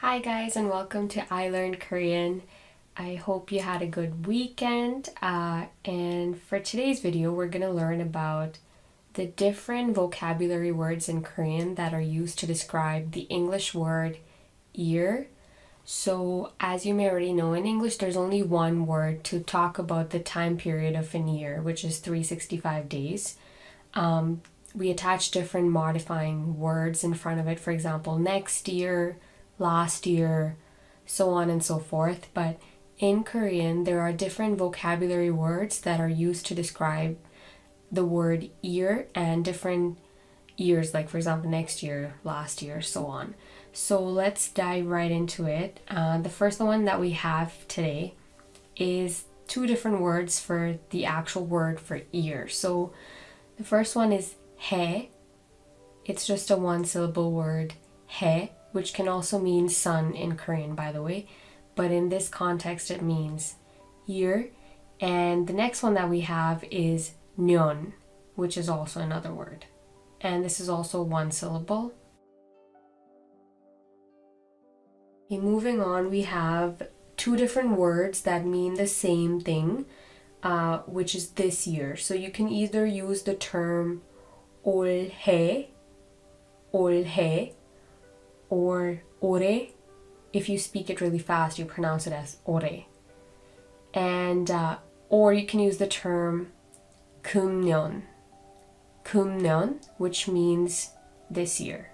Hi guys and welcome to I Learned Korean. I hope you had a good weekend and for today's video we're going to learn about the different vocabulary words in Korean that are used to describe the English word ear. So as you may already know, in English there's only one word to talk about the time period of an year, which is 365 days. We attach different modifying words in front of it, for example, next year, last year, so on and so forth. But in Korean, there are different vocabulary words that are used to describe the word year and different years, like for example, next year, last year, so on. So let's dive right into it. The first one that we have today is two different words for the actual word for ear. So the first one is he. It's just a one-syllable word, he, which can also mean sun in Korean, by the way. But in this context, it means ear. And the next one that we have is nyon, which is also another word. And this is also one syllable. Okay, moving on, we have two different words that mean the same thing, which is this year. So you can either use the term 올해, 올해, or 올해. If you speak it really fast, you pronounce it as 올해. And or you can use the term 금년, 금년, which means this year.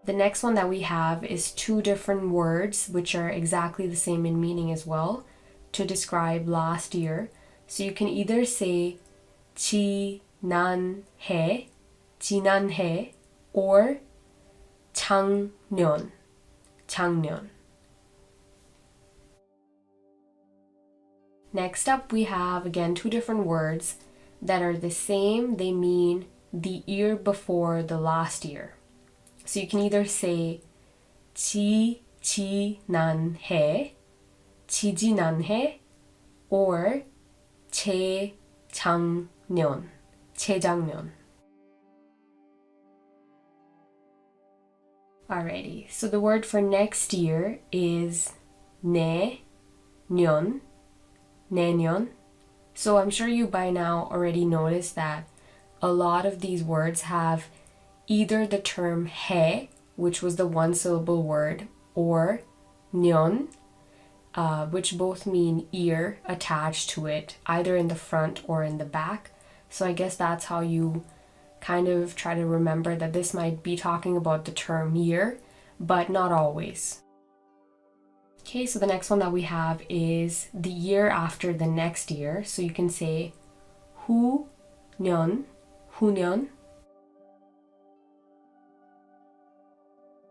The next one that we have is two different words which are exactly the same in meaning as well to describe last year. So you can either say 지난해, 지난해, or 작년, 작년. Next up, we have again two different words that are the same. They mean the year before the last year. So you can either say 지지난해, 지지난해, or 재작년, 재작년. Alrighty, so the word for next year is 내년, 내년. So I'm sure you by now already noticed that a lot of these words have either the term 해, which was the one-syllable word, or 년, which both mean ear attached to it, either in the front or in the back. So I guess that's how you kind of try to remember that this might be talking about the term year, but not always. Okay, so the next one that we have is the year after the next year. So you can say 후년, 후년.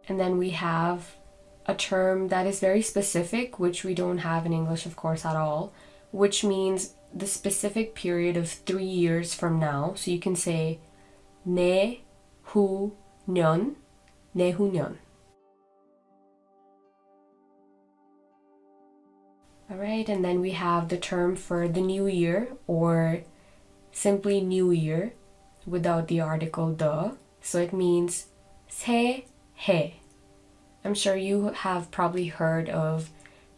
And then we have a term that is very specific, which we don't have in English, of course, at all, which means the specific period of 3 years from now. So you can say 내후년, 내후년. Alright, and then we have the term for the new year, or simply new year without the article the. So it means 새해. I'm sure you have probably heard of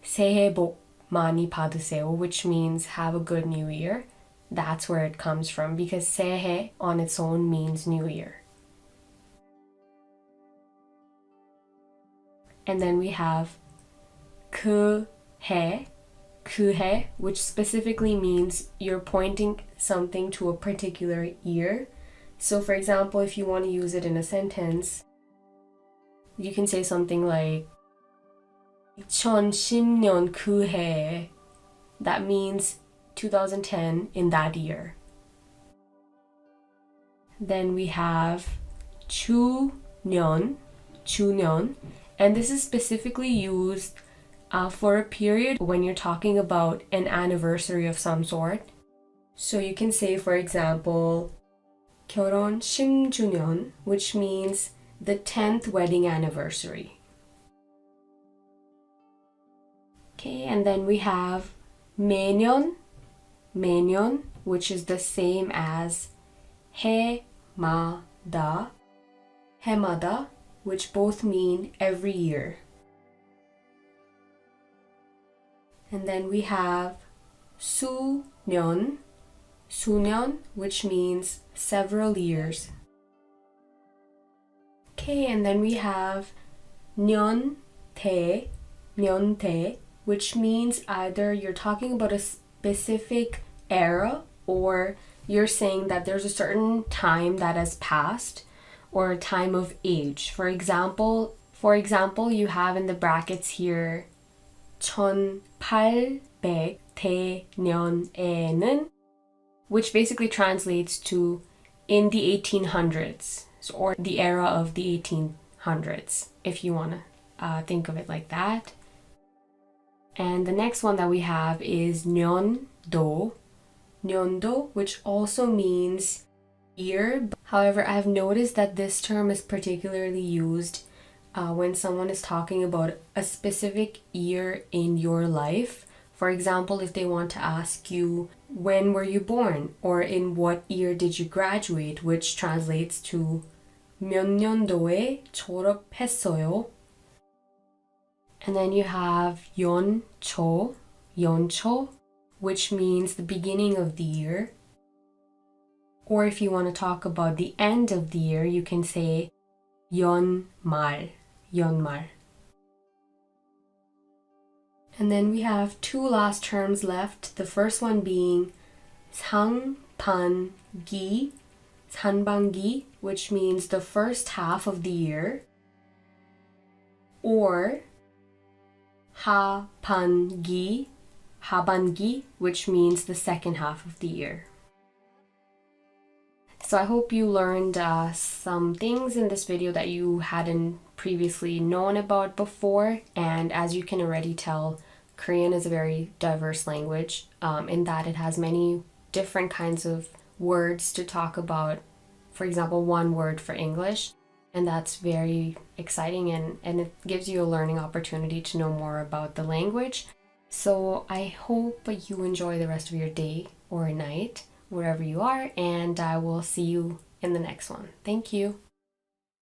새해 복 많이 받으세요, which means have a good new year. That's where it comes from, because 새해 on its own means new year. And then we have 그해, 그해, which specifically means you're pointing something to a particular year. So for example, if you want to use it in a sentence, you can say something like 2010년 그해. That means 2010 in that year. Then we have Choonon, Choonon, and this is specifically used for a period when you're talking about an anniversary of some sort. So you can say, for example, 결혼 10주년, which means the 10th wedding anniversary. Okay, and then we have 매년, 매년, which is the same as 해마다, 해마다, which both mean every year. And then we have 수년, 수년, which means several years. Okay, and then we have 년대, 년대, which means either you're talking about a specific era or you're saying that there's a certain time that has passed or a time of age. For example, you have in the brackets here 1800대년에는, which basically translates to in the 1800s, or the era of the 1800s, if you want to think of it like that. And the next one that we have is 년도, 년도, which also means year. However, I've noticed that this term is particularly used when someone is talking about a specific year in your life. For example, if they want to ask you, when were you born? Or in what year did you graduate? Which translates to 몇 년도에 졸업했어요? And then you have 연초, 연초, which means the beginning of the year. Or if you want to talk about the end of the year, you can say 연말, 연말. And then we have two last terms left. The first one being 상반기, 상반기, which means the first half of the year. Or 하반기, 하반기, which means the second half of the year. So I hope you learned some things in this video that you hadn't previously known about before. And as you can already tell, Korean is a very diverse language in that it has many different kinds of words to talk about. For example, one word for English. And that's very exciting and it gives you a learning opportunity to know more about the language. So I hope you enjoy the rest of your day or night, wherever you are, and I will see you in the next one. Thank you.